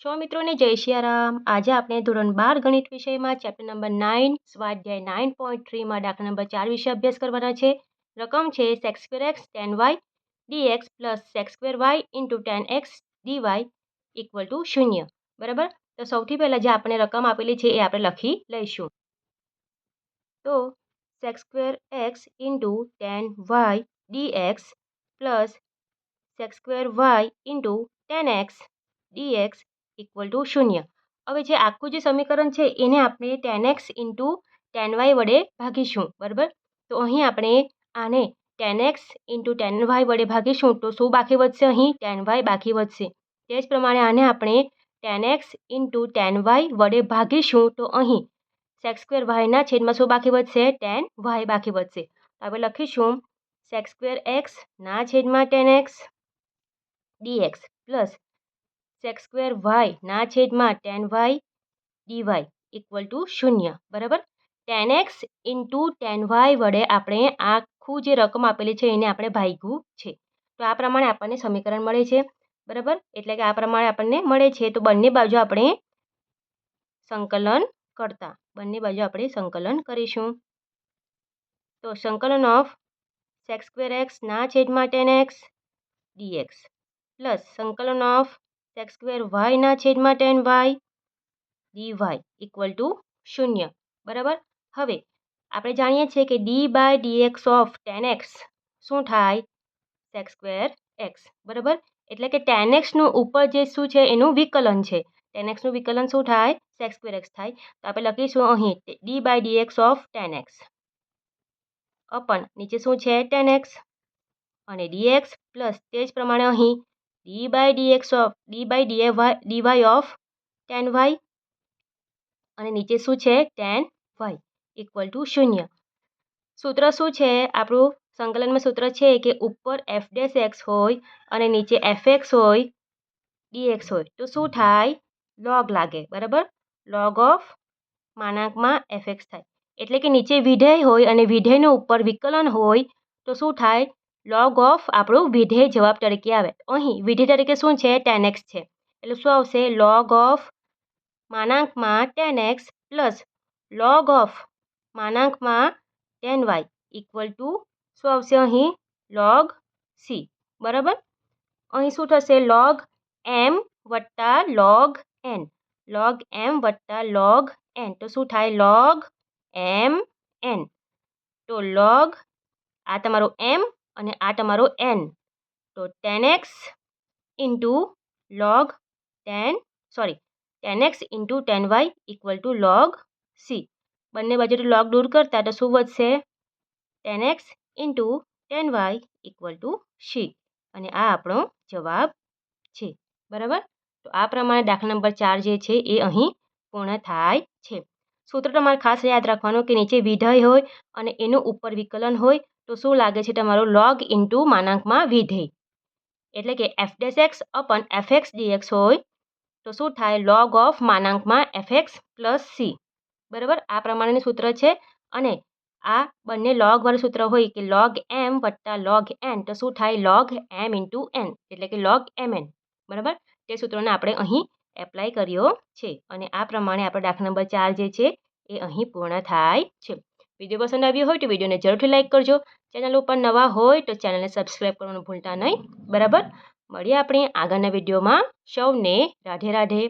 Show મિત્રોને જય સિયારામ। આજે આપણે ધોરણ 12 ગણિત વિષયમાં ચેપ્ટર નંબર 9 સ્વાધ્યાય 9.3 દાખલા નંબર 4 વિશે અભ્યાસ કરવાના છે। રકમ છે sec² x tan y dx plus sec² y into tan x dy equal to 0। બરાબર। તો સૌથી પહેલાં જે આપણે રકમ આપેલી છે એ આપણે લખી લઈશું। તો sec² x into tan y dx plus sec² y into tan x dx equal to 0। હવે જે આખું જે સમીકરણ છે એને આપણે tan x into tan y વડે ભાગીશું। બરાબર। તો અહીં આપણે આને tan x into tan y વડે ભાગીશું તો શું બાકી વધશે? અહીં tan y બાકી વધશે। તે જ પ્રમાણે આને આપણે tan x into tan y વડે ભાગીશું તો અહીં sec² y ના છેદમાં શું બાકી વધશે? tan y બાકી વધશે। તો આપણે લખીશું sec² x ના છેદમાં tan x dx plus sec² y ના છેદમાં tan y dy equal to 0। બરાબર। tan x into tan y વડે આપણે આખું જે રકમ આપેલી છે એને આપણે ભાગ્યું છે। તો આ પ્રમાણે આપણને સમીકરણ મળે છે। બરાબર। એટલે કે આ પ્રમાણે આપણને મળે છે તો બંને બાજુ આપણે સંકલન કરીશું। તો સંકલન ઓફ sec² x ના છેદમાં tan x dx પ્લસ સંકલન ઓફ sec² y ના છેદમાં tan y dy equal to 0। બરાબર। હવે આપણે જાણીએ છીએ કે d/dx ઓફ tan x શું થાય? sec² x। બરાબર। એટલે કે tan x નું ઉપર જે શું છે એનું વિકલન છે। tan x નું વિકલન શું થાય? sec² x થાય। તો આપણે લખીશું અહીં d/dx ઓફ tan x અપન નીચે શું છે tan x અને dx પ્લસ તે જ પ્રમાણે અહીં d/dy ઓફ tan y અને નીચે શું છે tan y ઇક્વલ ટુ 0। સૂત્ર શું છે આપણું? સંકલનમાં સૂત્ર છે કે ઉપર f' x હોય અને નીચે fx હોય dx હોય તો શું થાય? log લાગે। બરાબર। log ઓફ માનાંકમાં fx થાય। એટલે કે નીચે વિધેય હોય અને વિધેયનું ઉપર વિકલન હોય તો શું થાય? log ઓફ આપણું વિધેય જવાબ તરીકે આવે। અહીં વિધેય તરીકે શું છે? tan x છે। એટલે શું આવશે? log ઓફ માનાંકમાં tan x plus log of માનાંકમાં tan y ઇક્વલ ટુ શું આવશે? અહીં log c। બરાબર। અહીં શું થશે? log m વત્તા log n log m વત્તા log n તો શું થાય? log m n તો log આ તમારો m અને આ તમારો n તો tan x into tan x into tan y equal two log c। બંને બાજુથી log દૂર કરતા તો શું વધશે? tan x into tan y equal two c અને આ આપણો જવાબ છે। બરાબર। તો આ પ્રમાણે દાખલા નંબર 4 જે છે એ અહીં પૂર્ણ થાય છે। સૂત્ર તમારે ખાસ યાદ રાખવાનું કે નીચે વિધેય હોય અને એનું ઉપર વિકલન હોય તો શું લાગે છે? તમારું log ઇન્ટુ માનાંકમાં વિધેય એટલે કે f' x અપન fx dx હોય તો શું થાય? log ઓફ માનાંકમાં fx પ્લસ c। બરાબર। આ પ્રમાણેનું સૂત્ર છે અને આ બંને log વાળું સૂત્ર હોય કે log m વત્તા log n તો શું થાય? log m ઇન્ટુ n એટલે કે log mn। બરાબર। તે સૂત્રોને આપણે અહીં એપ્લાય કર્યો છે અને આ પ્રમાણે આપણો દાખલા નંબર 4 જે છે એ અહીં પૂર્ણ થાય છે। વિડીયો પસંદ આવ્યો હોય તો વિડીયોને જરૂરથી લાઇક કરજો। ચેનલ ઉપર નવા હોય તો ચેનલને સબસ્ક્રાઈબ કરવાનું ભૂલતા નહીં। બરાબર। મળીએ આપણે આગળના વિડીયોમાં। સૌને રાધે રાધે।